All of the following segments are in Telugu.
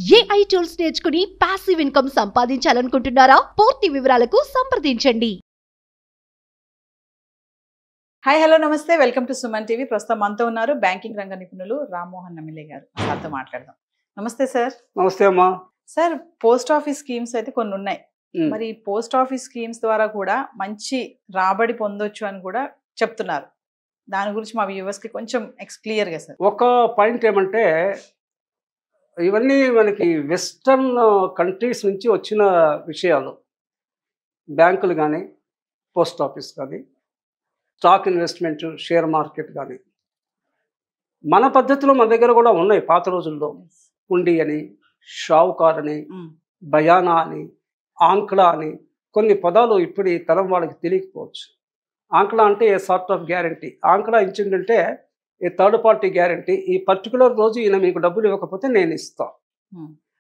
AI టూల్స్ నేర్చుకుని పాసివ్ ఇన్కమ్ సంపాదించాలనుకుంటున్నారా? పూర్తి వివరాలకు సంప్రదించండి. హాయ్ హలో నమస్తే వెల్కమ్ టు సుమన్ టీవీ. ప్రస్తుతం మనతో ఉన్నారు బ్యాంకింగ్ రంగ నిపుణులు రామ్మోహన్ నమిలే గారు. సార్తో మాట్లాడదాం. నమస్తే సార్. నమస్తే అమ్మా. సార్, పోస్ట్ ఆఫీస్ స్కీమ్స్ అయితే కొన్ని ఉన్నాయి. మరి పోస్ట్ ఆఫీస్ స్కీమ్స్ ద్వారా కూడా మంచి రాబడి పొందొచ్చు అని కూడా చెప్తున్నారు. దాని గురించి మా వ్యూవర్స్ కి కొంచెం క్లియర్ గా సార్. ఒక పాయింట్ ఏమంటే, ఇవన్నీ మనకి వెస్టర్న్ కంట్రీస్ నుంచి వచ్చిన విషయాలు. బ్యాంకులు కానీ, పోస్ట్ ఆఫీస్ కానీ, స్టాక్ ఇన్వెస్ట్మెంట్, షేర్ మార్కెట్ కానీ, మన పద్ధతిలో మన దగ్గర కూడా ఉన్నాయి. పాత రోజుల్లో హుండీ అని, షావుకార్ అని, బయానా అని, ఆంక్డా అని కొన్ని పదాలు ఇప్పుడు ఈ తరం వాళ్ళకి తెలియకపోవచ్చు. ఆంక్డా అంటే ఏ సార్ట్ ఆఫ్ గ్యారంటీ. ఆంక్డా ఇచ్చిందంటే ఏ థర్డ్ పార్టీ గ్యారంటీ. ఈ పర్టికులర్ రోజు ఈయన మీకు డబ్బులు ఇవ్వకపోతే నేను ఇస్తాను.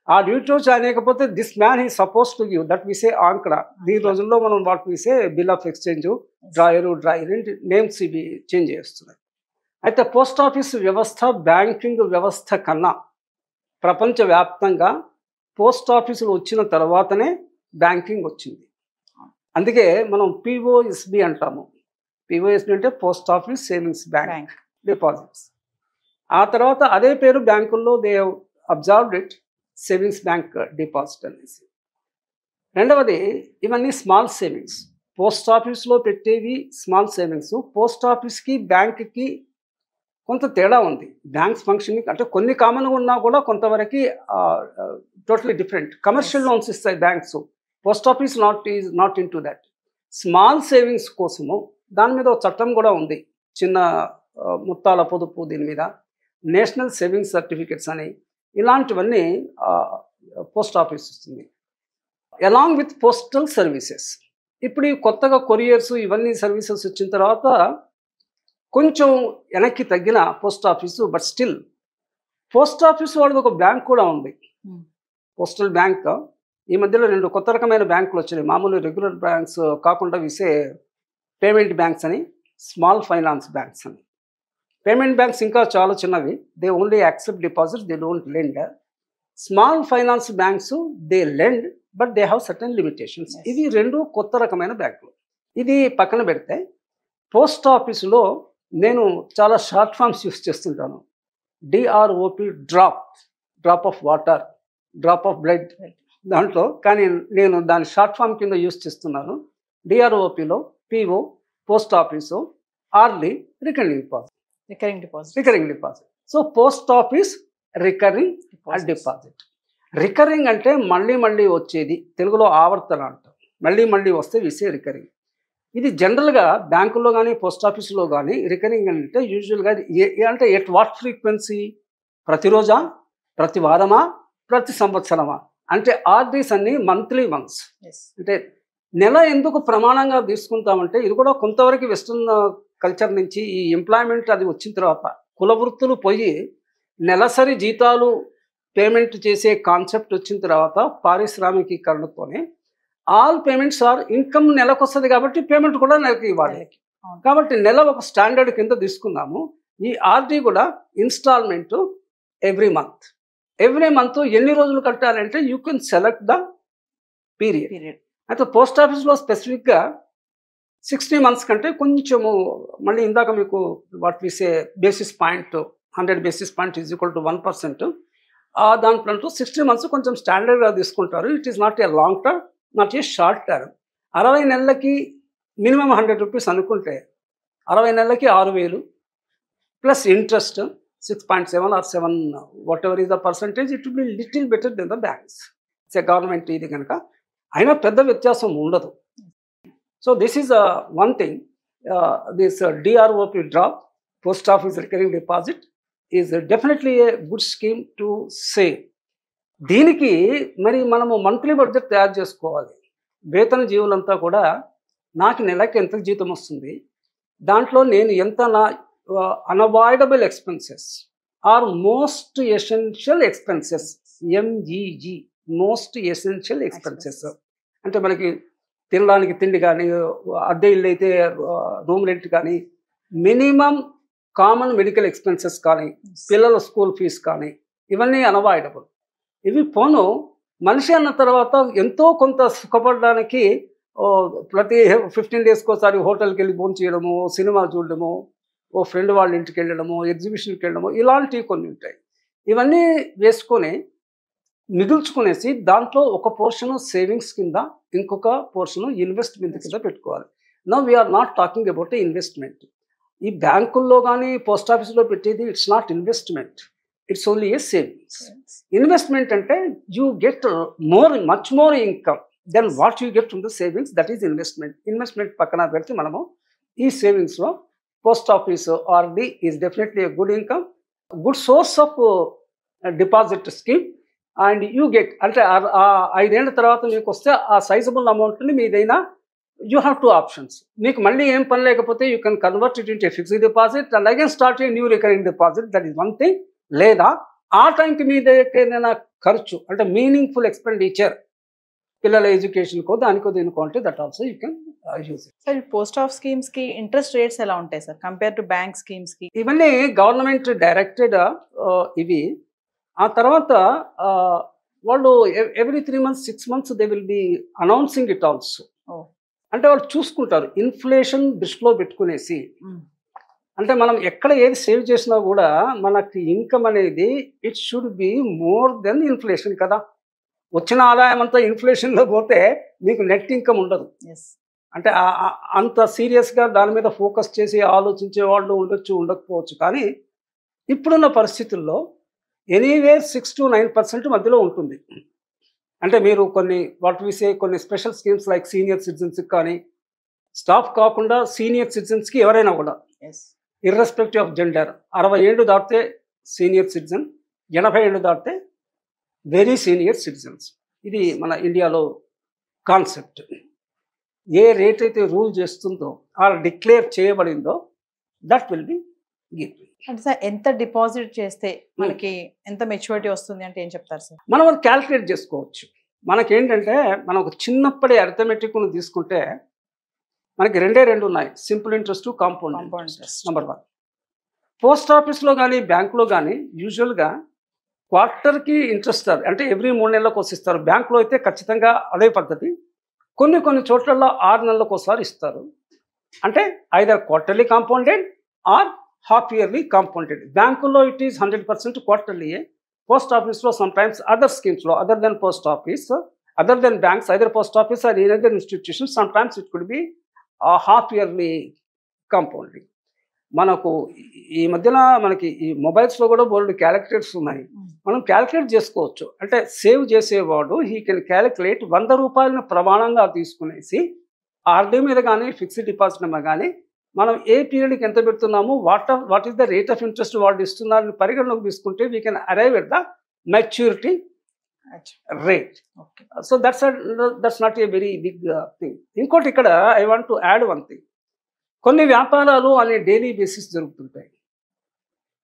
ఆ డ్యూటీ రోజు అనేకపోతే this man he suppose to give, that we say ఆంక్డా. ఈ రోజుల్లో మనం what we say bill of exchange, drawer names ఇవి చేంజ్ చేస్తున్నాయి. అయితే పోస్ట్ ఆఫీస్ వ్యవస్థ బ్యాంకింగ్ వ్యవస్థ కన్నా ప్రపంచవ్యాప్తంగా పోస్ట్ ఆఫీసులు వచ్చిన తర్వాతనే బ్యాంకింగ్ వచ్చింది. అందుకే మనం పిఓఎస్బి అంటాము. పిఓఎస్బి అంటే post office savings bank deposits. ఆ తర్వాత అదే పేరు బ్యాంకుల్లో they observed it savings bank deposit అనేసి. రెండవది, ఇవన్నీ స్మాల్ సేవింగ్స్. పోస్ట్ ఆఫీస్లో పెట్టేవి స్మాల్ సేవింగ్స్. పోస్ట్ ఆఫీస్కి బ్యాంక్కి కొంత తేడా ఉంది. బ్యాంక్స్ ఫంక్షనింగ్ అంటే కొన్ని కామన్గా ఉన్నా కూడా కొంతవరకు టోటలీ డిఫరెంట్. కమర్షియల్ లోన్స్ ఇస్తాయి banks. Post office not in to that. Small savings కోసము దాని మీద ఒక చట్టం కూడా ఉంది. చిన్న ముత్తాల పొదుపు, దీని మీద నేషనల్ సేవింగ్స్ సర్టిఫికెట్స్ అని, ఇలాంటివన్నీ పోస్ట్ ఆఫీస్ ఇస్తుంది. Along with postal services. ఇప్పుడు ఈ కొత్తగా కొరియర్స్ ఇవన్నీ సర్వీసెస్ వచ్చిన తర్వాత కొంచెం వెనక్కి తగ్గిన post office, but still post office వాళ్ళది ఒక బ్యాంక్ కూడా ఉంది, పోస్టల్ బ్యాంక్. ఈ మధ్యలో 2 కొత్త రకమైన బ్యాంకులు వచ్చినాయి. మామూలు రెగ్యులర్ బ్యాంక్స్ కాకుండా విసే పేమెంట్ బ్యాంక్స్ అని, స్మాల్ ఫైనాన్స్ బ్యాంక్స్ అని. పేమెంట్ బ్యాంక్స్ ఇంకా చాలా చిన్నవి. They only accept deposit, they don't lend. Small finance banks they lend, but they have certain limitations. ఇవి 2 కొత్త రకమైన బ్యాంకులు. ఇది పక్కన పెడితే పోస్ట్ ఆఫీసులో నేను చాలా షార్ట్ ఫామ్స్ యూస్ చేస్తుంటాను. DROP, drop of water, drop of blood దాంట్లో. కానీ నేను దాని షార్ట్ ఫామ్ కింద యూస్ చేస్తున్నాను. డిఆర్ఓపిలో PO, post office, RD, recurring deposit. So post office recurring deposit. Recurring అంటే మళ్ళీ మళ్ళీ వచ్చేది, తెలుగులో ఆవర్తన అంటాం. మళ్ళీ మళ్ళీ వస్తే విసే రికరింగ్. ఇది జనరల్గా బ్యాంకుల్లో కానీ పోస్ట్ ఆఫీసులో కానీ రికరింగ్ అంటే యూజువల్గా అంటే ఎట్ వాట్ ఫ్రీక్వెన్సీ? ప్రతిరోజా, ప్రతి వారమా, ప్రతి సంవత్సరమా? అంటే ఆర్డీస్ అన్ని మంత్లీ వన్స్. అంటే నెల ఎందుకు ప్రమాణంగా తీసుకుంటామంటే ఇది కూడా కొంతవరకు వెస్ట్రన్ కల్చర్ నుంచి ఈ ఎంప్లాయ్మెంట్ అది వచ్చిన తర్వాత కుల వృత్తులు పోయి నెలసరి జీతాలు పేమెంట్ చేసే కాన్సెప్ట్ వచ్చిన తర్వాత పారిశ్రామికీకరణతోనే ఆల్ పేమెంట్స్ ఆర్ ఇన్కమ్ నెలకు వస్తుంది కాబట్టి పేమెంట్ కూడా నెలకు ఇవ్వాలి. కాబట్టి నెల ఒక స్టాండర్డ్ కింద తీసుకుందాము. ఈ ఆర్డీ కూడా ఇన్స్టాల్మెంట్ ఎవ్రీ మంత్ ఎన్ని రోజులు కట్టాలంటే you can select the period. అయితే పోస్ట్ ఆఫీస్లో స్పెసిఫిక్గా 60 months కంటే కొంచెము మళ్ళీ ఇందాక మీకు what we say basis point 100 basis point is equal to 1%. దాంట్లో 60 months కొంచెం స్టాండర్డ్గా తీసుకుంటారు. It is not a long term, not a short term. 60 నెలలకి మినిమం 100 rupees అనుకుంటే 60 నెలలకి 6,000 plus interest 6.7 or 7 whatever is the percentage. It will be little better than the banks. It's a government ఇది కనుక అయినా పెద్ద వ్యత్యాసం ఉండదు. So this is one thing. This D R O P drop, post office recurring deposit is definitely a good scheme to save. దీనికి మరి మనము మంత్లీ బడ్జెట్ తయారు చేసుకోవాలి. వేతన జీవులంతా కూడా నాకు నెలకి ఎంత జీతం వస్తుంది, దాంట్లో నేను ఎంత నా unavoidable expenses or most essential expenses, M E G, most essential expenses. అంటే మనకి తినడానికి తిండి కానీ, అద్దె ఇల్లు అయితే రూమ్ రెంట్ కానీ, మినిమం కామన్ మెడికల్ ఎక్స్పెన్సెస్ కానీ, పిల్లల స్కూల్ ఫీజు కానీ, ఇవన్నీ అన్అవాయిడబుల్. ఇవి పోను మనిషి అన్న తర్వాత ఎంతో కొంత సుఖపడడానికి ప్రతి 15 డేస్కి ఒకసారి హోటల్కి వెళ్ళి భోజనం చేయడము, సినిమా చూడడము, ఓ ఫ్రెండ్ వాళ్ళ ఇంటికి వెళ్ళడము, ఎగ్జిబిషన్కి వెళ్ళడము, ఇలాంటివి కొన్ని ఉంటాయి. ఇవన్నీ వేసుకొని మిగుల్చుకునేసి దాంట్లో ఒక పోర్షన్ సేవింగ్స్ కింద, ఇంకొక పోర్షన్ ఇన్వెస్ట్మెంట్ కింద పెట్టుకోవాలి. Now we're not talking about investment. ఈ బ్యాంకుల్లో కానీ పోస్ట్ ఆఫీస్లో పెట్టేది it's not investment, it's only a savings. Investment అంటే you get much more income than what you get from the savings, that is investment. Investment పక్కన పెడితే మనము ఈ సేవింగ్స్లో post office RD is definitely a good income, good source of deposit scheme. And you get అంటే 5 ఏళ్ళ తర్వాత మీకు వస్తే ఆ సైజబుల్ అమౌంట్ని మీదైనా యూ హ్యావ్ 2 ఆప్షన్స్. మీకు మళ్ళీ ఏం పని లేకపోతే you can convert it into fixed deposit and again start a new recurring deposit, that is one thing. లేదా ఆ టైంకి మీ దగ్గర ఖర్చు అంటే మీనింగ్ఫుల్ ఎక్స్పెండిచర్, పిల్లల ఎడ్యుకేషన్కో దానికో దీనికో అంటే that also you can use it. Sir post of schemes కి ఇంట్రెస్ట్ రేట్స్ ఎలా ఉంటాయి sir compare to bank schemes కి? ఇవన్నీ గవర్నమెంట్ డైరెక్టెడ్ ఇవి. ఆ తర్వాత వాళ్ళు every 3 months 6 months they will be announcing it also. అంటే వాళ్ళు చూసుకుంటారు ఇన్ఫ్లేషన్ దృష్టిలో పెట్టుకునేసి. అంటే మనం ఎక్కడ ఏది సేవ్ చేసినా కూడా మనకి ఇన్కమ్ అనేది it should be more than inflation కదా. వచ్చిన ఆదాయం అంతా ఇన్ఫ్లేషన్లో పోతే మీకు నెట్ ఇన్కమ్ ఉండదు. అంటే అంత సీరియస్గా దాని మీద ఫోకస్ చేసి ఆలోచించే వాళ్ళు ఉండొచ్చు, ఉండకపోవచ్చు. కానీ ఇప్పుడున్న పరిస్థితుల్లో ఎనీవే 6 to 9% మధ్యలో ఉంటుంది. అంటే మీరు కొన్ని కొన్ని స్పెషల్ స్కీమ్స్ లైక్ సీనియర్ సిటిజన్స్కి కానీ, స్టాఫ్ కాకుండా సీనియర్ సిటిజన్స్కి ఎవరైనా కూడా ఇర్రెస్పెక్టివ్ ఆఫ్ జెండర్, 60 ఏళ్ళు దాటితే సీనియర్ సిటిజన్, 80 ఏళ్ళు దాటితే వెరీ సీనియర్ సిటిజన్స్. ఇది మన ఇండియాలో కాన్సెప్ట్. ఏ రేట్ అయితే రూల్ చేస్తుందో ఆ డిక్లేర్ చేయబడిందో దట్ విల్ బి గివ్. అంటే సార్ ఎంత డిపాజిట్ చేస్తే మనకి ఎంత మెచ్యూరిటీ వస్తుంది అంటే ఏం చెప్తారు సార్? మనం అది క్యాల్కులేట్ చేసుకోవచ్చు. మనకేంటంటే మనం ఒక చిన్నప్పటి అర్థమెటిక్ తీసుకుంటే మనకి 2 ఉన్నాయి, simple interest, compound interest. Number 1 post ఆఫీస్లో కానీ బ్యాంకులో కానీ యూజువల్గా క్వార్టర్కి ఇంట్రెస్ట్ అంటే ఎవ్రీ 3 నెలలకు వస్తారు. బ్యాంకులో అయితే ఖచ్చితంగా అదే పద్ధతి. కొన్ని చోట్లలో 6 నెలలకు ఒకసారి ఇస్తారు. అంటే either quarterly compounded or half yearly compounded. బ్యాంకుల్లో ఇట్ ఈస్ 100% క్వార్టర్లీయే. పోస్ట్ ఆఫీస్లో సమ్ టైమ్స్ అదర్ స్కీమ్స్లో other than post office, other than banks, either post office or any other institution, sometimes it could be half yearly compounding. మనకు ఈ మధ్యన మనకి ఈ మొబైల్స్లో కూడా బోల్డ్ క్యాలిక్యులేటర్స్ ఉన్నాయి. మనం క్యాలిక్యులేట్ చేసుకోవచ్చు. అంటే సేవ్ చేసేవాడు హీ కెన్ క్యాలిక్యులేట్ 100 రూపాయలను ప్రమాణంగా తీసుకునేసి ఆర్డీ మీద కానీ ఫిక్స్డ్ డిపాజిట్ మీద కానీ మనం ఏ పీరియడ్కి ఎంత పెడుతున్నాము, what is the rate of interest వాళ్ళు ఇస్తున్నారని పరిగణలోకి తీసుకుంటే we can arrive at the maturity rate. So that's not a very big thing. ఇంకోటి ఇక్కడ I want to add one thing. కొన్ని వ్యాపారాలు అనే డైలీ బేసిస్ జరుగుతుంటాయి.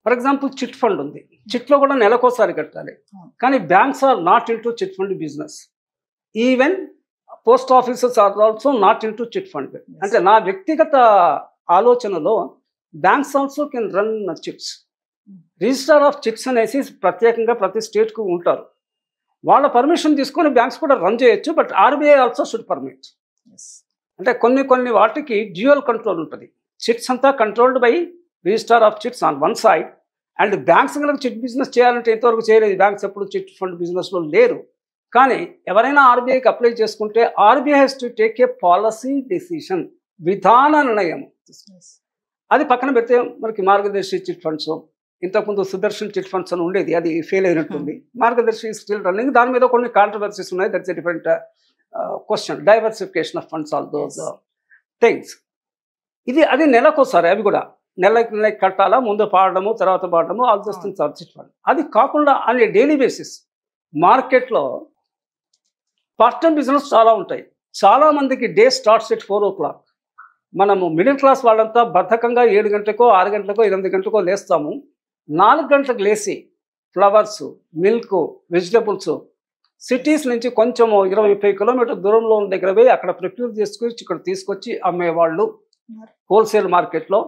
ఫర్ ఎగ్జాంపుల్ చిట్ ఫండ్ ఉంది. చిట్లో కూడా నెలకోసారి కట్టాలి. కానీ banks are not into chit fund business. Even post offices are also not into chit fund. అంటే నా వ్యక్తిగత ఆలోచనలో banks also can run chits. Registrar of chits అనేసి ప్రత్యేకంగా ప్రతి స్టేట్కు ఉంటారు. వాళ్ళ పర్మిషన్ తీసుకొని బ్యాంక్స్ కూడా రన్ చేయొచ్చు. But RBI also should permit. అంటే కొన్ని వాటికి డ్యూయల్ కంట్రోల్ ఉంటుంది. చిట్స్ అంతా controlled by registrar of chits on one side, and banks కనుక చిట్ బిజినెస్ చేయాలంటే ఇంతవరకు చేయలేదు. బ్యాంక్స్ ఎప్పుడు చిట్ ఫండ్ బిజినెస్లో లేరు. కానీ ఎవరైనా ఆర్బీఐకి అప్లై చేసుకుంటే RBI has to take a policy decision, విధాన నిర్ణయం. అది పక్కన పెడితే మనకి మార్గదర్శి చిట్ ఫండ్స్, ఇంతకుముందు సుదర్శన్ చిట్ ఫండ్స్ అని ఉండేది, అది ఫెయిల్ అయినట్టుంది. మార్గదర్శి స్టిల్ రన్నింగ్. దాని మీద కొన్ని కాంట్రవర్సీస్ ఉన్నాయి. That's a different question. Diversification of funds, all those things. అది నెలకోసారి. అవి కూడా నెలకి కట్టాలా, ముందు పాడడము తర్వాత పాడడము, all those things are chit fund. అది కాకుండా అనే డైలీ బేసిస్ మార్కెట్లో పార్ట్ టైం బిజినెస్ చాలా ఉంటాయి. చాలామందికి డే స్టార్ట్స్ ఎట్ 4 o'clock. మనము మిడిల్ క్లాస్ వాళ్ళంతా బద్ధకంగా 7 గంటలకో 6 గంటలకో 8 గంటలకో లేస్తాము. 4 గంటలకు లేచి ఫ్లవర్స్, మిల్క్, వెజిటబుల్స్ సిటీస్ నుంచి కొంచెము 20-30 కిలోమీటర్ దూరంలో ఉన్న దగ్గర పోయి అక్కడ ప్రొక్యూర్ చేసుకొచ్చి ఇక్కడ తీసుకొచ్చి అమ్మేవాళ్ళు హోల్సేల్ మార్కెట్లో.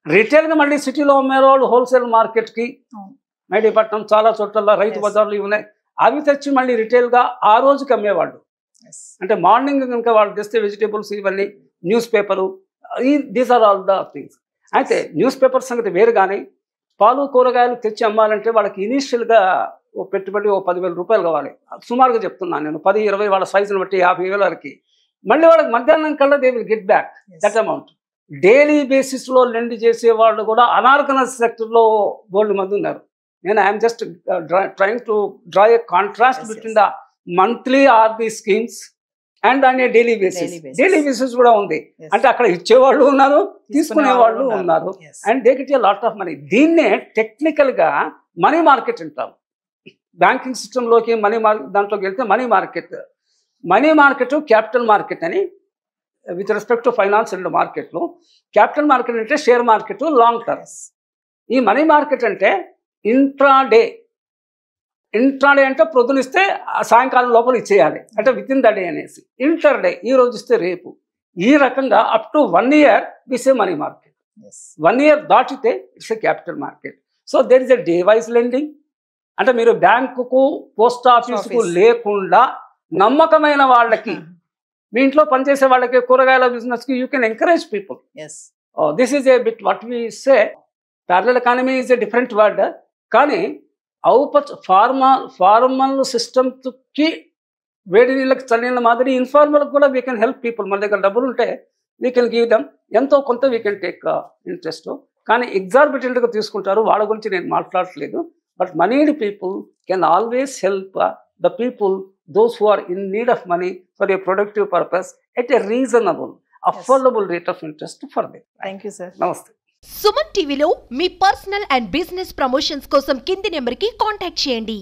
రిటైల్గా మళ్ళీ సిటీలో అమ్మేవాళ్ళు హోల్సేల్ మార్కెట్కి. మేడీపట్నం చాలా చోట్ల రైతు బజార్లు ఉన్నాయి. అవి తెచ్చి మళ్ళీ రిటైల్గా ఆ రోజుకి అమ్మేవాళ్ళు. అంటే మార్నింగ్ కనుక వాళ్ళు తెస్తే వెజిటేబుల్స్ ఇవన్నీ newspaper these are all the things. అయితే న్యూస్ పేపర్ సంగతి వేరు, కానీ పాలు కూరగాయలు తెచ్చి అమ్మాలంటే వాళ్ళకి ఇనీషియల్గా ఓ పెట్టుబడి ఓ 10,000 రూపాయలు కావాలి సుమారుగా చెప్తున్నాను నేను. 10-20 వాళ్ళ సైజుని బట్టి 50,000 వరకు. మళ్ళీ వాళ్ళకి మధ్యాహ్నం కల్లా they will get back that amount. Daily బేసిస్లో లెండ్ చేసే వాళ్ళు కూడా అనార్గనైజ్ సెక్టర్లో బోల్డ్ మంది ఉన్నారు. నేను I'm just trying to draw a contrast between the monthly or the schemes and on a daily basis. Daily basis కూడా ఉంది. అంటే అక్కడ ఇచ్చేవాళ్ళు ఉన్నారు, తీసుకునే వాళ్ళు ఉన్నారు. And they get a lot of money. దీన్నే టెక్నికల్గా మనీ మార్కెట్ అంటాం. బ్యాంకింగ్ సిస్టంలోకి దాంట్లోకి వెళ్తే మనీ మార్కెట్ క్యాపిటల్ మార్కెట్ అని with respect to finance and మార్కెట్లు. క్యాపిటల్ మార్కెట్ అంటే షేర్ మార్కెట్ లాంగ్ టర్మ్. ఈ మనీ మార్కెట్ అంటే ఇంట్రాడే అంటే ప్రొద్దునిస్తే సాయంకాలం లోపల ఇచ్చేయాలి, అంటే విత్ ఇన్ ద డే అనేసి. ఇంటర్డే ఈ రోజు ఇస్తే రేపు. ఈ రకంగా up to 1 year it's a money market. 1 year దాటితే it's a capital market. So there is a day wise lending. అంటే మీరు బ్యాంకుకు పోస్ట్ ఆఫీసుకు లేకుండా నమ్మకమైన వాళ్ళకి, మీ ఇంట్లో పనిచేసే వాళ్ళకి, కూరగాయల బిజినెస్కి you can encourage people. This is a bit what we say parallel economy is a different word. కానీ ఫార్మల్ సిస్టమ్కి వేడి నీళ్ళకి చల్లిన మాదిరి ఇన్ఫార్మల్కి కూడా వీ కెన్ హెల్ప్ పీపుల్. మన దగ్గర డబ్బులు ఉంటే వీ కెన్ గివ్ దమ్, ఎంతో కొంత వీ కెన్ టేక్ ఇంట్రెస్ట్. కానీ ఎగ్జార్బిటెంట్గా తీసుకుంటారు, వాళ్ళ గురించి నేను మాట్లాడట్లేదు. But moneyed people can always help the people those who are in need of money for a productive purpose at a reasonable affordable rate of interest for them. Thank you sir. నమస్తే. సుమన్ టీవీలో మీ పర్సనల్ అండ్ బిజినెస్ ప్రమోషన్స్ కోసం కింది నెంబర్కి కాంటాక్ట్ చేయండి.